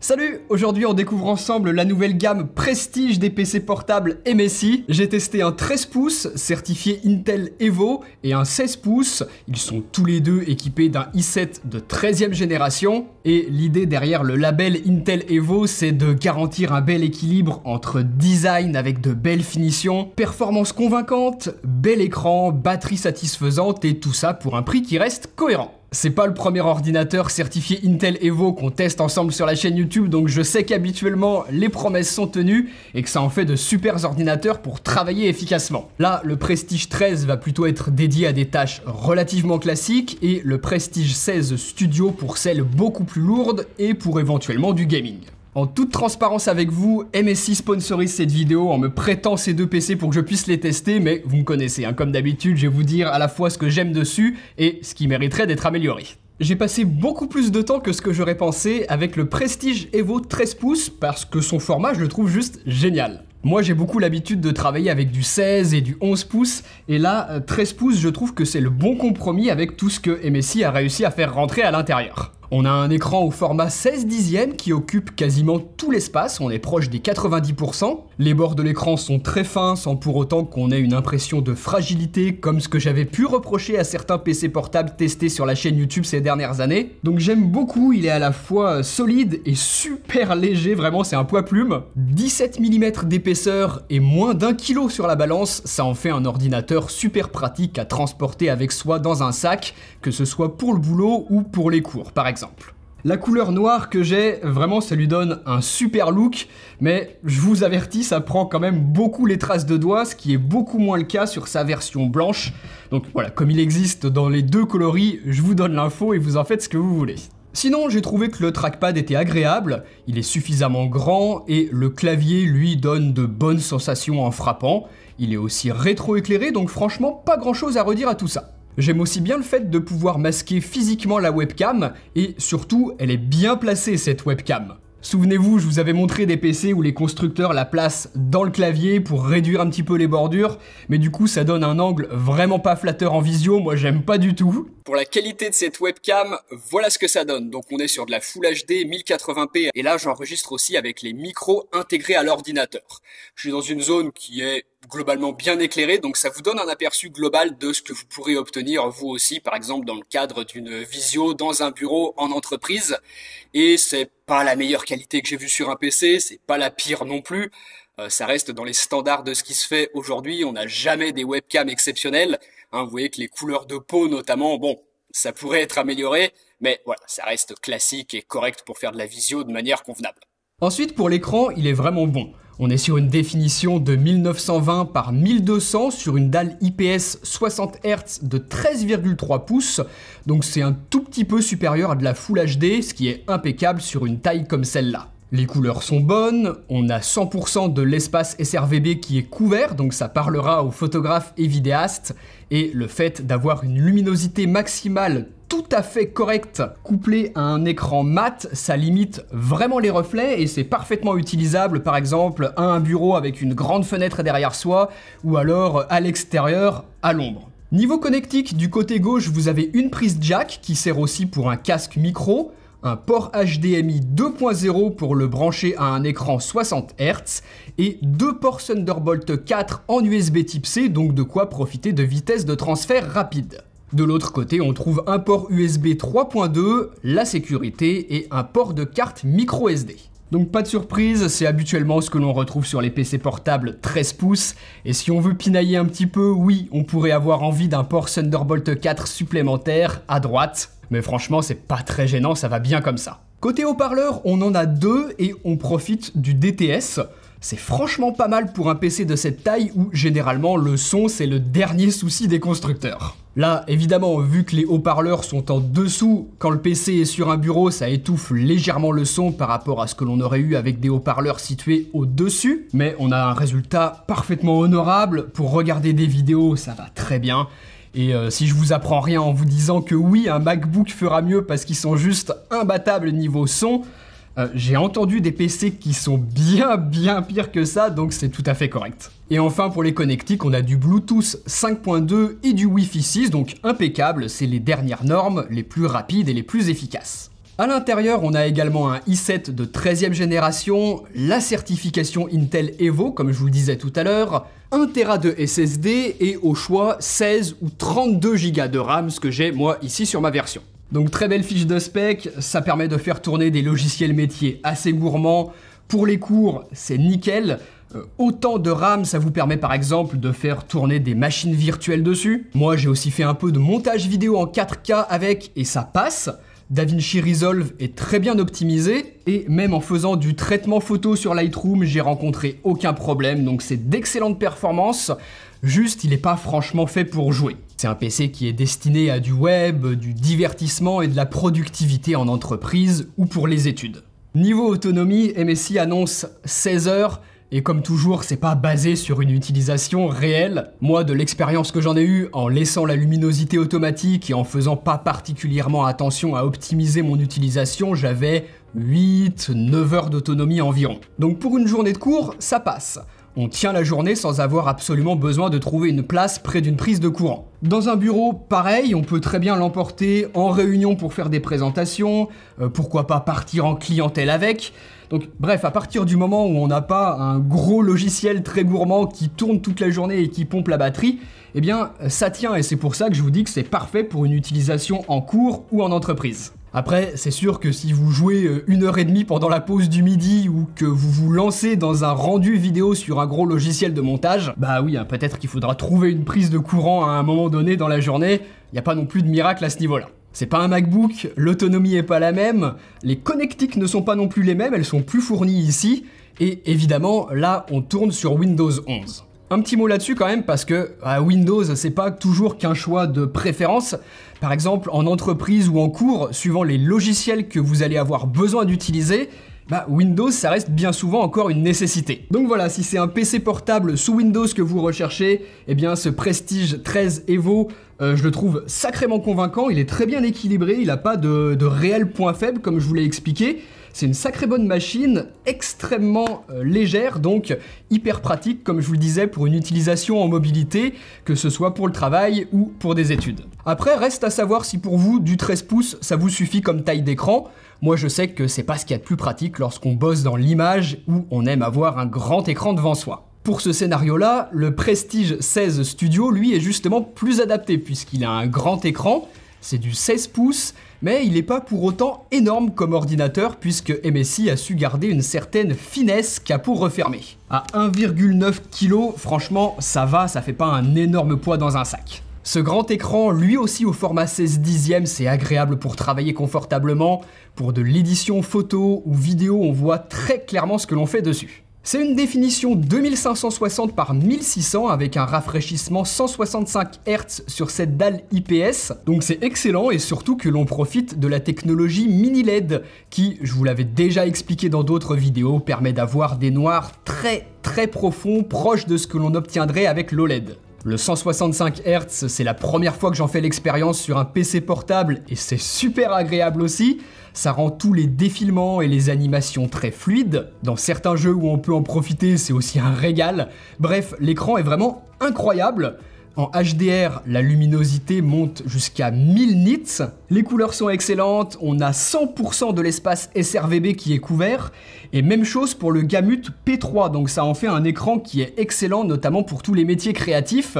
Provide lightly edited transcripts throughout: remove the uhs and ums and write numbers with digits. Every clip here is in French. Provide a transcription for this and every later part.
Salut! Aujourd'hui on découvre ensemble la nouvelle gamme Prestige des PC portables MSI. J'ai testé un 13 pouces certifié Intel Evo et un 16 pouces. Ils sont tous les deux équipés d'un i7 de 13e génération. Et l'idée derrière le label Intel Evo, c'est de garantir un bel équilibre entre design avec de belles finitions, performance convaincante, bel écran, batterie satisfaisante et tout ça pour un prix qui reste cohérent. C'est pas le premier ordinateur certifié Intel Evo qu'on teste ensemble sur la chaîne YouTube, donc je sais qu'habituellement les promesses sont tenues et que ça en fait de super ordinateurs pour travailler efficacement. Là, le Prestige 13 va plutôt être dédié à des tâches relativement classiques et le Prestige 16 Studio pour celles beaucoup plus lourdes et pour éventuellement du gaming. En toute transparence avec vous, MSI sponsorise cette vidéo en me prêtant ces deux PC pour que je puisse les tester, mais vous me connaissez, hein, comme d'habitude, je vais vous dire à la fois ce que j'aime dessus et ce qui mériterait d'être amélioré. J'ai passé beaucoup plus de temps que ce que j'aurais pensé avec le Prestige Evo 13 pouces parce que son format, je le trouve juste génial. Moi, j'ai beaucoup l'habitude de travailler avec du 16 et du 11 pouces, et là, 13 pouces, je trouve que c'est le bon compromis avec tout ce que MSI a réussi à faire rentrer à l'intérieur. On a un écran au format 16 dixièmes qui occupe quasiment tout l'espace, on est proche des 90%. Les bords de l'écran sont très fins sans pour autant qu'on ait une impression de fragilité comme ce que j'avais pu reprocher à certains PC portables testés sur la chaîne YouTube ces dernières années. Donc j'aime beaucoup, il est à la fois solide et super léger, vraiment c'est un poids plume. 17 mm d'épaisseur et moins d'1 kg sur la balance, ça en fait un ordinateur super pratique à transporter avec soi dans un sac, que ce soit pour le boulot ou pour les cours par exemple. La couleur noire que j'ai, vraiment ça lui donne un super look, mais je vous avertis, ça prend quand même beaucoup les traces de doigts, ce qui est beaucoup moins le cas sur sa version blanche. Donc voilà, comme il existe dans les deux coloris, je vous donne l'info et vous en faites ce que vous voulez. Sinon, j'ai trouvé que le trackpad était agréable, il est suffisamment grand et le clavier lui donne de bonnes sensations en frappant. Il est aussi rétro-éclairé, donc franchement pas grand chose à redire à tout ça. J'aime aussi bien le fait de pouvoir masquer physiquement la webcam, et surtout, elle est bien placée cette webcam. Souvenez-vous, je vous avais montré des PC où les constructeurs la placent dans le clavier pour réduire un petit peu les bordures, mais du coup ça donne un angle vraiment pas flatteur en visio, moi j'aime pas du tout. Pour la qualité de cette webcam, voilà ce que ça donne. Donc on est sur de la Full HD 1080p, et là j'enregistre aussi avec les micros intégrés à l'ordinateur. Je suis dans une zone qui est globalement bien éclairée, donc ça vous donne un aperçu global de ce que vous pourrez obtenir vous aussi, par exemple dans le cadre d'une visio dans un bureau en entreprise. Et c'est pas la meilleure qualité que j'ai vue sur un PC, c'est pas la pire non plus. Ça reste dans les standards de ce qui se fait aujourd'hui, on n'a jamais des webcams exceptionnelles. Hein, vous voyez que les couleurs de peau notamment, bon, ça pourrait être amélioré, mais voilà, ça reste classique et correct pour faire de la visio de manière convenable. Ensuite, pour l'écran, il est vraiment bon. On est sur une définition de 1920 par 1200 sur une dalle IPS 60 Hz de 13,3 pouces, donc c'est un tout petit peu supérieur à de la Full HD, ce qui est impeccable sur une taille comme celle-là. Les couleurs sont bonnes, on a 100% de l'espace SRVB qui est couvert, donc ça parlera aux photographes et vidéastes, et le fait d'avoir une luminosité maximale tout à fait correcte, couplée à un écran mat, ça limite vraiment les reflets et c'est parfaitement utilisable par exemple à un bureau avec une grande fenêtre derrière soi, ou alors à l'extérieur, à l'ombre. Niveau connectique, du côté gauche, vous avez une prise jack qui sert aussi pour un casque micro, un port HDMI 2.0 pour le brancher à un écran 60 Hz et deux ports Thunderbolt 4 en USB type C, donc de quoi profiter de vitesse de transfert rapide. De l'autre côté, on trouve un port USB 3.2, la sécurité et un port de carte micro SD. Donc pas de surprise, c'est habituellement ce que l'on retrouve sur les PC portables 13 pouces. Et si on veut pinailler un petit peu, oui, on pourrait avoir envie d'un port Thunderbolt 4 supplémentaire à droite. Mais franchement, c'est pas très gênant, ça va bien comme ça. Côté haut-parleur, on en a deux et on profite du DTS. C'est franchement pas mal pour un PC de cette taille où généralement le son c'est le dernier souci des constructeurs. Là, évidemment, vu que les haut-parleurs sont en dessous, quand le PC est sur un bureau, ça étouffe légèrement le son par rapport à ce que l'on aurait eu avec des haut-parleurs situés au-dessus. Mais on a un résultat parfaitement honorable. Pour regarder des vidéos, ça va très bien. Et si je vous apprends rien en vous disant que oui, un MacBook fera mieux parce qu'ils sont juste imbattables niveau son, j'ai entendu des PC qui sont bien pires que ça, donc c'est tout à fait correct. Et enfin pour les connectiques, on a du Bluetooth 5.2 et du Wi-Fi 6, donc impeccable, c'est les dernières normes, les plus rapides et les plus efficaces. À l'intérieur, on a également un i7 de 13e génération, la certification Intel Evo, comme je vous le disais tout à l'heure, 1 Tera de SSD et au choix 16 ou 32 Go de RAM, ce que j'ai moi ici sur ma version. Donc très belle fiche de spec, ça permet de faire tourner des logiciels métiers assez gourmands. Pour les cours, c'est nickel. Autant de RAM, ça vous permet par exemple de faire tourner des machines virtuelles dessus. Moi, j'ai aussi fait un peu de montage vidéo en 4K avec et ça passe. DaVinci Resolve est très bien optimisé et même en faisant du traitement photo sur Lightroom, j'ai rencontré aucun problème, donc c'est d'excellentes performances. Juste, il n'est pas franchement fait pour jouer. C'est un PC qui est destiné à du web, du divertissement et de la productivité en entreprise ou pour les études. Niveau autonomie, MSI annonce 16 heures. Et comme toujours, c'est pas basé sur une utilisation réelle. Moi, de l'expérience que j'en ai eue, en laissant la luminosité automatique et en faisant pas particulièrement attention à optimiser mon utilisation, j'avais 8-9 heures d'autonomie environ. Donc pour une journée de cours, ça passe. On tient la journée sans avoir absolument besoin de trouver une place près d'une prise de courant. Dans un bureau, pareil, on peut très bien l'emporter en réunion pour faire des présentations, pourquoi pas partir en clientèle avec. Donc bref, à partir du moment où on n'a pas un gros logiciel très gourmand qui tourne toute la journée et qui pompe la batterie, eh bien ça tient et c'est pour ça que je vous dis que c'est parfait pour une utilisation en cours ou en entreprise. Après, c'est sûr que si vous jouez 1h30 pendant la pause du midi ou que vous vous lancez dans un rendu vidéo sur un gros logiciel de montage, bah oui, hein, peut-être qu'il faudra trouver une prise de courant à un moment donné dans la journée, il n'y a pas non plus de miracle à ce niveau-là. C'est pas un MacBook, l'autonomie est pas la même, les connectiques ne sont pas non plus les mêmes, elles sont plus fournies ici, et évidemment, là, on tourne sur Windows 11. Un petit mot là-dessus quand même parce que Windows, c'est pas toujours qu'un choix de préférence. Par exemple, en entreprise ou en cours, suivant les logiciels que vous allez avoir besoin d'utiliser, Windows, ça reste bien souvent encore une nécessité. Donc voilà, si c'est un PC portable sous Windows que vous recherchez, eh bien ce Prestige 13 Evo, je le trouve sacrément convaincant, il est très bien équilibré, il n'a pas de réel point faible comme je vous l'ai expliqué. C'est une sacrée bonne machine, extrêmement légère, donc hyper pratique, comme je vous le disais, pour une utilisation en mobilité, que ce soit pour le travail ou pour des études. Après, reste à savoir si pour vous, du 13 pouces, ça vous suffit comme taille d'écran. Moi, je sais que c'est pas ce qu'il y a de plus pratique lorsqu'on bosse dans l'image ou on aime avoir un grand écran devant soi. Pour ce scénario-là, le Prestige 16 Studio, lui, est justement plus adapté, puisqu'il a un grand écran, c'est du 16 pouces, mais il n'est pas pour autant énorme comme ordinateur puisque MSI a su garder une certaine finesse capot refermé. À 1,9 kg, franchement, ça va, ça fait pas un énorme poids dans un sac. Ce grand écran, lui aussi au format 16/10, c'est agréable pour travailler confortablement. Pour de l'édition photo ou vidéo, on voit très clairement ce que l'on fait dessus. C'est une définition 2560 par 1600 avec un rafraîchissement 165 Hz sur cette dalle IPS. Donc c'est excellent et surtout que l'on profite de la technologie mini LED qui, je vous l'avais déjà expliqué dans d'autres vidéos, permet d'avoir des noirs très profonds, proches de ce que l'on obtiendrait avec l'OLED. Le 165 Hz, c'est la première fois que j'en fais l'expérience sur un PC portable et c'est super agréable aussi. Ça rend tous les défilements et les animations très fluides. Dans certains jeux où on peut en profiter, c'est aussi un régal. Bref, l'écran est vraiment incroyable. En HDR, la luminosité monte jusqu'à 1000 nits. Les couleurs sont excellentes, on a 100% de l'espace sRGB qui est couvert. Et même chose pour le Gamut P3, donc ça en fait un écran qui est excellent, notamment pour tous les métiers créatifs.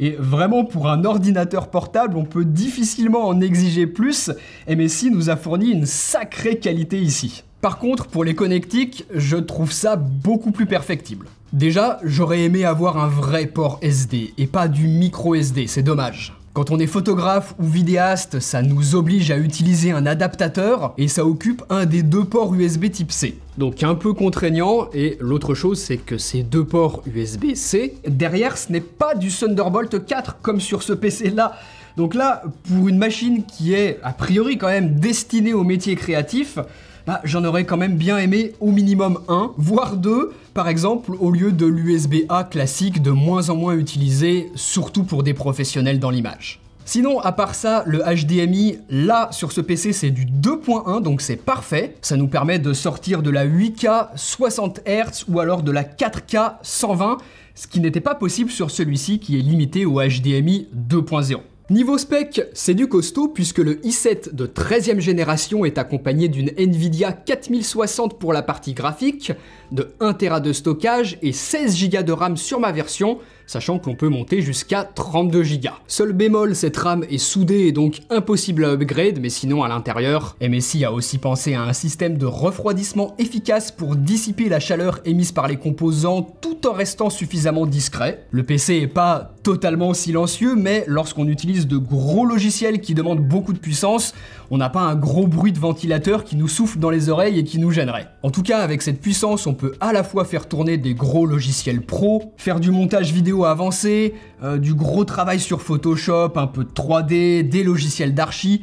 Et vraiment, pour un ordinateur portable, on peut difficilement en exiger plus. MSI nous a fourni une sacrée qualité ici. Par contre, pour les connectiques, je trouve ça beaucoup plus perfectible. Déjà, j'aurais aimé avoir un vrai port SD et pas du micro SD, c'est dommage. Quand on est photographe ou vidéaste, ça nous oblige à utiliser un adaptateur et ça occupe un des deux ports USB type C. Donc un peu contraignant, et l'autre chose c'est que ces deux ports USB-C, derrière ce n'est pas du Thunderbolt 4 comme sur ce PC là. Donc là, pour une machine qui est a priori quand même destinée aux métiers créatifs, j'en aurais quand même bien aimé au minimum un, voire deux, par exemple, au lieu de l'USB-A classique de moins en moins utilisé, surtout pour des professionnels dans l'image. Sinon, à part ça, le HDMI, là, sur ce PC, c'est du 2.1, donc c'est parfait. Ça nous permet de sortir de la 8K 60 Hz ou alors de la 4K 120, ce qui n'était pas possible sur celui-ci qui est limité au HDMI 2.0. Niveau spec, c'est du costaud puisque le i7 de 13e génération est accompagné d'une Nvidia 4060 pour la partie graphique, de 1 Tera de stockage et 16 Go de RAM sur ma version, sachant que l'on peut monter jusqu'à 32 Go. Seul bémol, cette RAM est soudée et donc impossible à upgrade, mais sinon à l'intérieur, MSI a aussi pensé à un système de refroidissement efficace pour dissiper la chaleur émise par les composants tout en restant suffisamment discret. Le PC est pas totalement silencieux, mais lorsqu'on utilise de gros logiciels qui demandent beaucoup de puissance, on n'a pas un gros bruit de ventilateur qui nous souffle dans les oreilles et qui nous gênerait. En tout cas, avec cette puissance, on peut à la fois faire tourner des gros logiciels pro, faire du montage vidéo avancé, du gros travail sur Photoshop, un peu de 3D, des logiciels d'archi,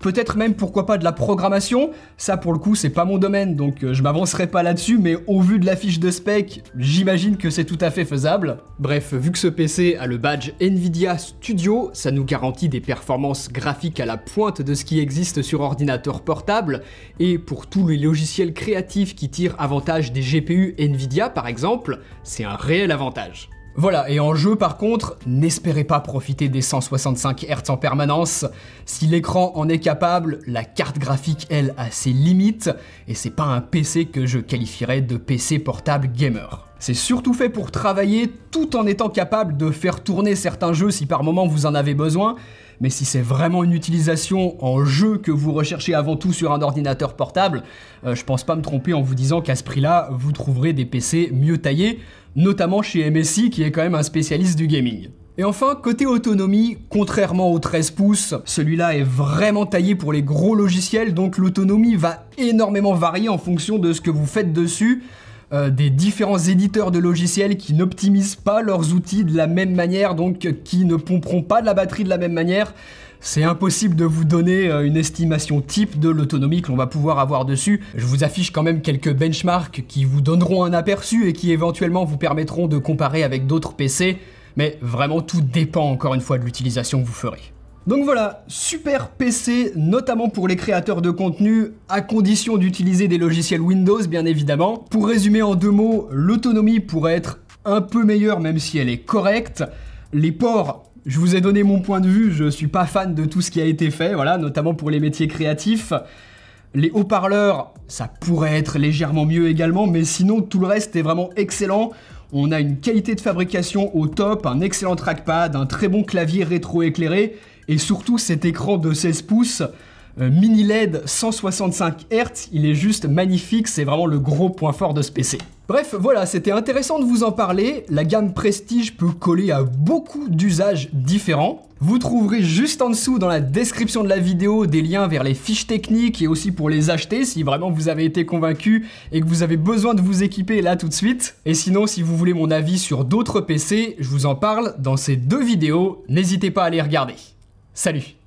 peut-être même pourquoi pas de la programmation. Ça pour le coup c'est pas mon domaine donc je m'avancerai pas là-dessus, mais au vu de la fiche de spec, j'imagine que c'est tout à fait faisable. Bref, vu que ce PC a le badge Nvidia Studio, ça nous garantit des performances graphiques à la pointe de ce qui existe sur ordinateur portable, et pour tous les logiciels créatifs qui tirent avantage des GPU Nvidia par exemple, c'est un réel avantage. Voilà, et en jeu par contre, n'espérez pas profiter des 165 Hz en permanence. Si l'écran en est capable, la carte graphique elle a ses limites, et c'est pas un PC que je qualifierais de PC portable gamer. C'est surtout fait pour travailler tout en étant capable de faire tourner certains jeux si par moment vous en avez besoin, mais si c'est vraiment une utilisation en jeu que vous recherchez avant tout sur un ordinateur portable, je pense pas me tromper en vous disant qu'à ce prix-là, vous trouverez des PC mieux taillés, notamment chez MSI qui est quand même un spécialiste du gaming. Et enfin, côté autonomie, contrairement au 13 pouces, celui-là est vraiment taillé pour les gros logiciels, donc l'autonomie va énormément varier en fonction de ce que vous faites dessus. Des différents éditeurs de logiciels qui n'optimisent pas leurs outils de la même manière, donc qui ne pomperont pas de la batterie de la même manière. C'est impossible de vous donner une estimation type de l'autonomie que l'on va pouvoir avoir dessus. Je vous affiche quand même quelques benchmarks qui vous donneront un aperçu et qui éventuellement vous permettront de comparer avec d'autres PC, mais vraiment tout dépend encore une fois de l'utilisation que vous ferez. Donc voilà, super PC, notamment pour les créateurs de contenu, à condition d'utiliser des logiciels Windows bien évidemment. Pour résumer en 2 mots, l'autonomie pourrait être un peu meilleure même si elle est correcte. Les ports, je vous ai donné mon point de vue, je suis pas fan de tout ce qui a été fait, voilà, notamment pour les métiers créatifs. Les haut-parleurs, ça pourrait être légèrement mieux également, mais sinon tout le reste est vraiment excellent. On a une qualité de fabrication au top, un excellent trackpad, un très bon clavier rétro-éclairé, et surtout cet écran de 16 pouces, mini LED 165 Hz, il est juste magnifique, c'est vraiment le gros point fort de ce PC. Bref, voilà, c'était intéressant de vous en parler. La gamme Prestige peut coller à beaucoup d'usages différents. Vous trouverez juste en dessous dans la description de la vidéo des liens vers les fiches techniques et aussi pour les acheter si vraiment vous avez été convaincu et que vous avez besoin de vous équiper là tout de suite. Et sinon, si vous voulez mon avis sur d'autres PC, je vous en parle dans ces 2 vidéos, n'hésitez pas à les regarder. Salut!